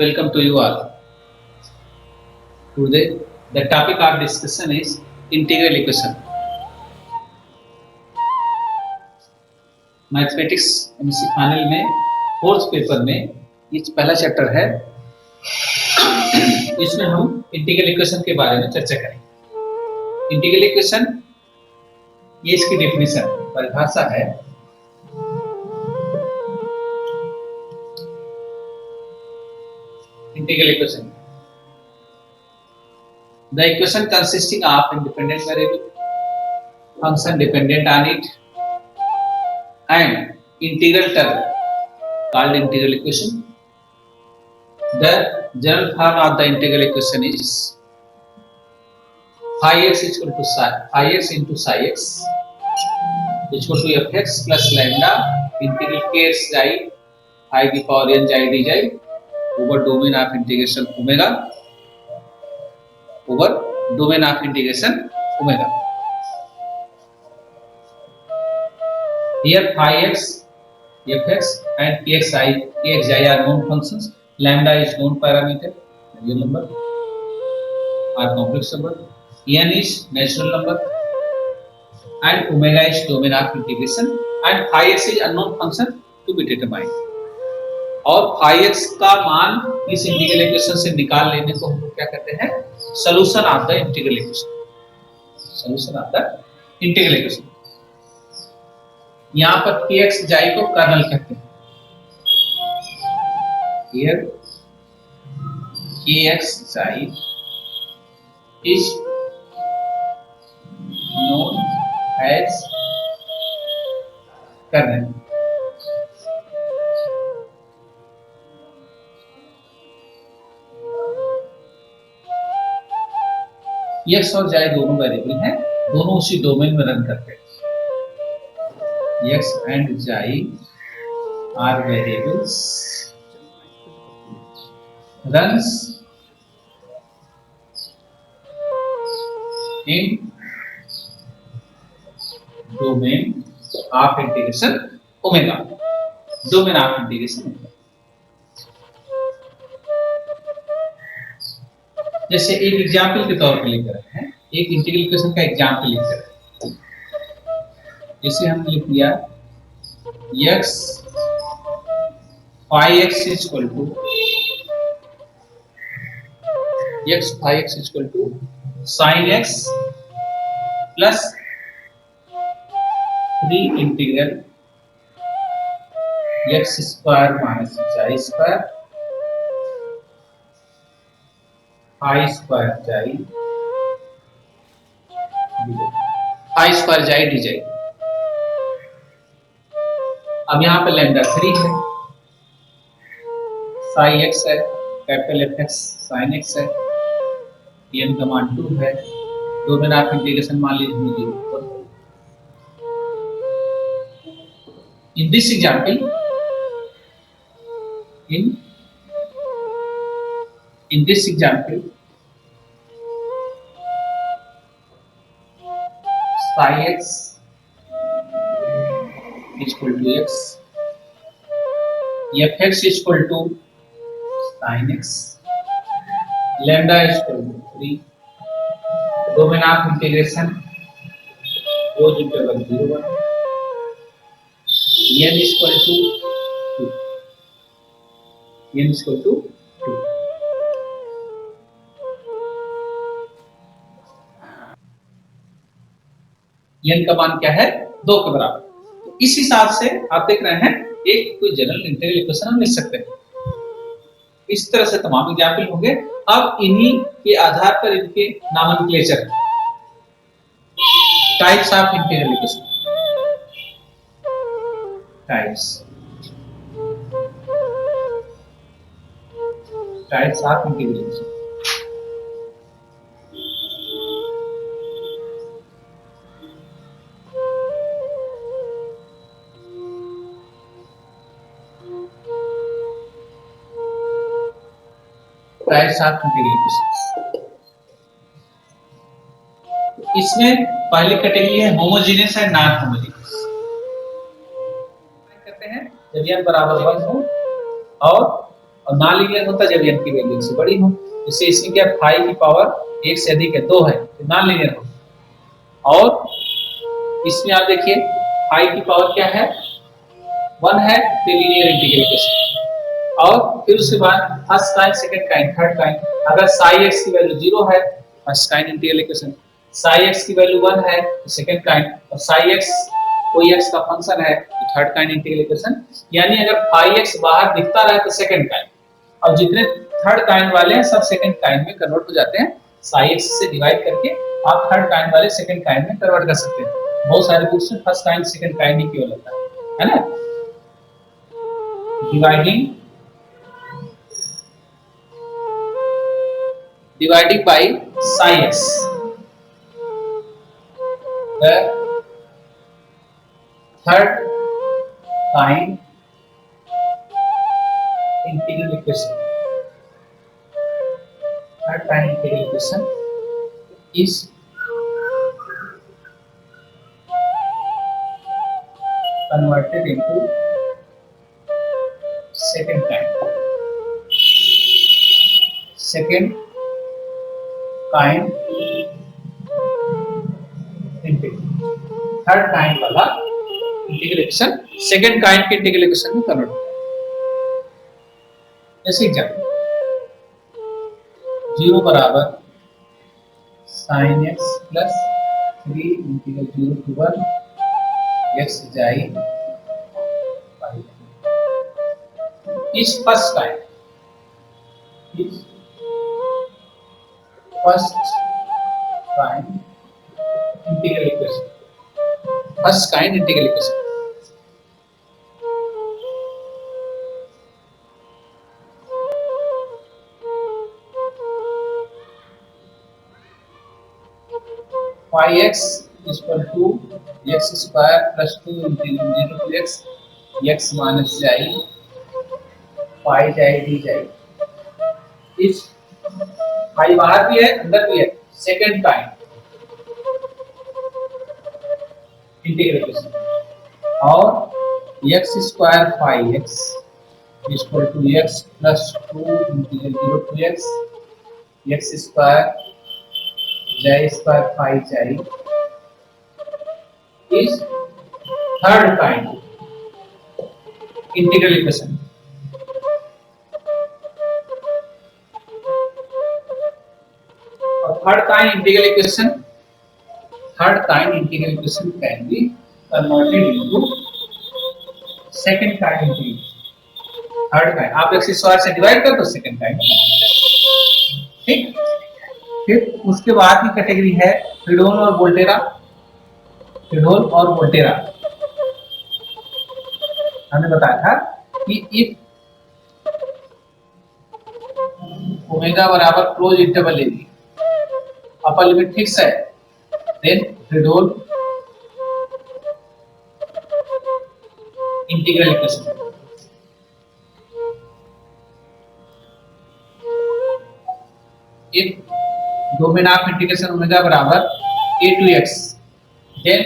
Welcome to you all. Today, the topic of discussion is integral equation. Mathematics MSc final में fourth paper में ये पहला chapter है। इसमें हम इंटीग्रल इक्वेशन के बारे में चर्चा करेंगे। इंटीग्रल इक्वेशन ये इसकी डेफिनेशन परिभाषा है। Integral equation the equation consisting of independent variable, function dependent on it, and integral term called integral equation. The general form of the integral equation is phi x equal to phi x into psi x equal to fx plus lambda integral kx xi I the power n xi dxi over domain of integration omega over domain of integration omega. Here phi x, fx and kxi are known functions. Lambda is known parameter, real number or complex number. n is natural number and omega is domain of integration and phi x is unknown function to be determined. और phi x का मान इस integral equation से निकाल लेने को हम क्या कहते हैं? Solution of the integral equation. Solution of the integral equation. यहाँ पर kx xi को कर्नल कहते हैं। Here kx xi is known as kernel. x और y दोनों वेरिएबल हैं, दोनों उसी डोमेन में रन करते हैं। x and y are variables runs in domain of integration omega. Domain of integration omega. जैसे एक एग्जाम्पल के तौर पर लिख रहे हैं, एक इंटीग्रल इक्वेशन का एग्जाम्पल लिख रहे हैं। जैसे हम लिख दिया x phi x equal to sin x plus 3 integral x square minus y square I square xi dxi। अब यहाँ पे लैम्डा 3 है, psi x है, कैपिटल fx sin x है, n का मान 2 है, डोमेन ऑफ इंटीग्रेशन मान लीजिए 0। In this example, in this example, psi x equal to x, fx equal to sin x, lambda equal to 3, domain of integration goes into 0 1, n equal to 2, n equal to 2। n का मान क्या है? 2 के बराबर। तो इस हिसाब से आप देख रहे हैं एक कोई जनरल इंटीग्रल इक्वेशन हम लिख सकते हैं। इस तरह से तमाम एग्जाम्पल होंगे। अब इन्हीं के आधार पर इनके nomenclature, types of integral equation, types of integral equation. Types of integral equation. इसमें पहली कैटेगरी है होमोजेनियस एंड नॉन होमोजेनियस। कहते हैं जब n बराबर 1 हो और और नॉन लीनियर होता जब n की वैल्यू से बड़ी हो। जैसे इसमें क्या फाइव की पावर 1 से अधिक है, 2 है, तो नॉन लीनियर हो। और इसमें आप देखिए फाइव की पावर क्या है, 1 है, तो लीनियर इंटीग्रेशन। और फिर उसके बाद first kind, second kind, third kind. अगर साई एक्स की वैल्यू 0 है, first kind integral equation. Sai x की वैल्यू 1 है, तो सेकंड काइंड। और साई एक्स कोई एक्स का फंक्शन है, तो थर्ड काइंड इंटीग्रल इक्वेशन। यानी अगर फाई एक्स बाहर दिखता रहे तो सेकंड काइंड, और जितने थर्ड काइंड वाले हैं सब सेकंड काइंड में कन्वर्ट हो जाते हैं। साई एक्स से डिवाइड करके आप थर्ड काइंड वाले सेकंड काइंड में कन्वर्ट कर सकते हैं। बहुत सारे बुक्स में first kind second kind he केवल होता है ना। Dividing by psi x, the third kind integral equation. Third kind integral equation is converted into second kind integral. Third kind वाला इंटीग्रेशन सेकंड काइंड के इंटीग्रेशन में convert होता है। जैसे एग्जाम्पल 0 बराबर sin x plus 3 integral 0 to 1 x xi इस first kind integral equation, first kind integral equation. Five x equal to x square plus 2 integral 0 to x, x minus xi pi जाई D जाई। इस five बाहर भी है अंदर भी है, सेकंड काइंड इंटीग्रल इक्वेशन। और x square five x equal to x plus 2 integral 0 to x, x square xi square five xi is third kind integral equation. और third kind integral equation can be converted into second kind integral। Third kind आप x square से divide कर दो, second kind. ठीक, फिर उसके बाद की कैटेगरी है फ्रेडहोल और वोल्टेरा। फ्रेडहोल और वोल्टेरा हमने बताया था कि इफ ओमेगा बराबर close interval a b, upper limit fix है, then Fredholm integral equation. If domain of integration omega बराबर a to x, then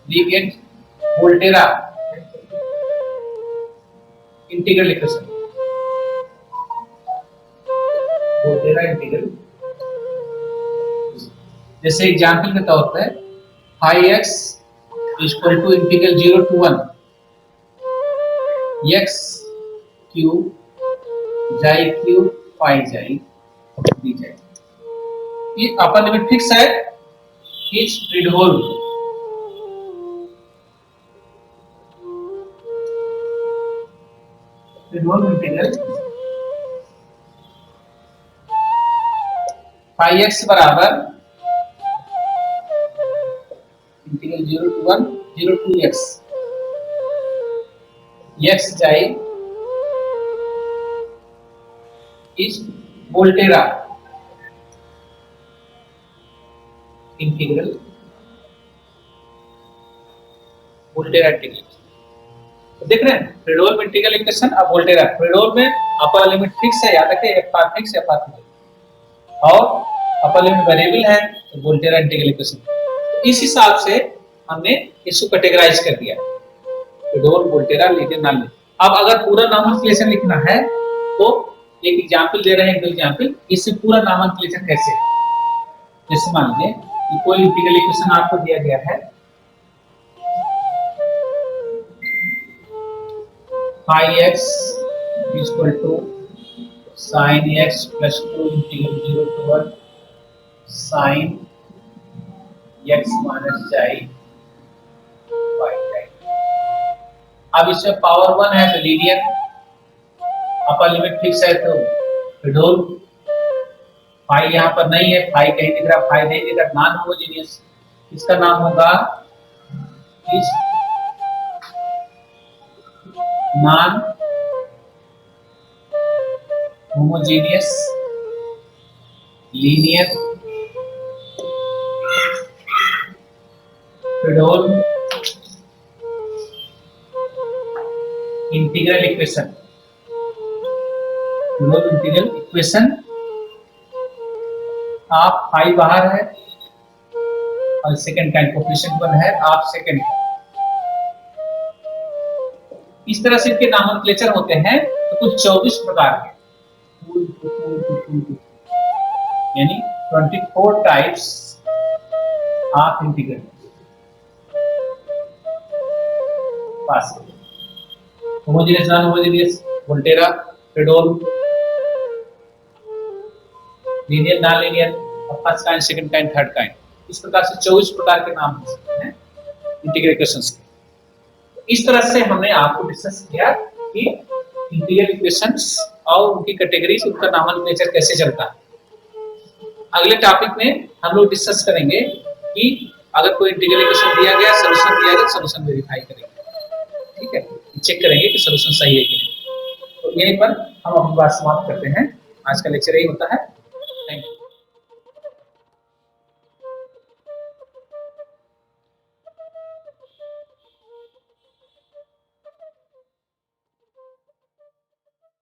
we get Volterra integral equation. Volterra integral, जैसे example के तौर पे 5x equal to integral 0 to 1 x cube xi cube pi xi दी जाए। ये upper limit fix है, is Fredholm integral 5x बराबर integral 0 to 1 0 to x, x जाए is Volterra integral, Volterra integral. तो देख रहे हैं फ्रेडहोल में इंटीग्रल इक्वेशन, अब वोल्टेरा। फ्रेडहोल में अपर लिमिट फिक्स है, याद रखिए F R fix F R fix, और अपर लिमिट वेरिएबल है, तो वोल्टेरा इंटीग्रल इक्वेशन। तो इस हिसाब से हमने इसको कैटेगराइज कर दिया, फ्रेडहोल, वोल्टेरा, लीनियर, नॉन लीनियर। अब अगर पूरा नामोन्क्लेचर लिखना है तो एक एग्जाम्पल दे रहे हैं, एक एग्जाम्पल, इससे पूरा नामोन्क्लेचर कैसे। जैसे मान लीजिए कि कोई इंटीग्रल इक्वेशन आपको दिया गया है, phi x equal to sine x plus 2 integral 0 to 1 sine x minus xi y. अब इसमें पावर 1 है तो लीनियर, अपर लिमिट फिक्स है तो विड्रॉल, फाई यहाँ पर नहीं है, फाई कहीं दिख रहा, फाई नहीं दिख रहा, नॉन होमोजेनियस, इसका नाम होगा इस non homogeneous linear withdrawal integral equation. Withdrawal integral equation आप फाई बाहर है और सेकंड काइंड कोफिशिएंट 1 है, आप सेकंड। इस तरह से इनके नामोन्क्लेचर होते हैं तो कुछ 24 प्रकार के, यानी 24 types of integral pass. Homogeneous, non homogeneous, Volterra, withdrawal, linear, non linear, first kind, second kind, third kind. इस प्रकार से 24 प्रकार के नाम हो सकते हैं इंटीग्रल इक्वेशंस के। इस तरह से हमने आपको डिस्कस किया कि इंटीग्रल इक्वेशंस और उनकी कैटेगरीज, उनका नामोन्क्लेचर कैसे चलता है। अगले टॉपिक में हम लोग डिस्कस करेंगे कि अगर कोई इंटीग्रल इक्वेशन दिया गया, सॉल्यूशन दिया गया, सॉल्यूशन वेरीफाई करेंगे, ठीक है, चेक करेंगे कि सॉल्यूशन सही है कि नहीं। तो यहीं पर हम अपनी बात समाप्त करते हैं। आज का लेक्चर यही होता है।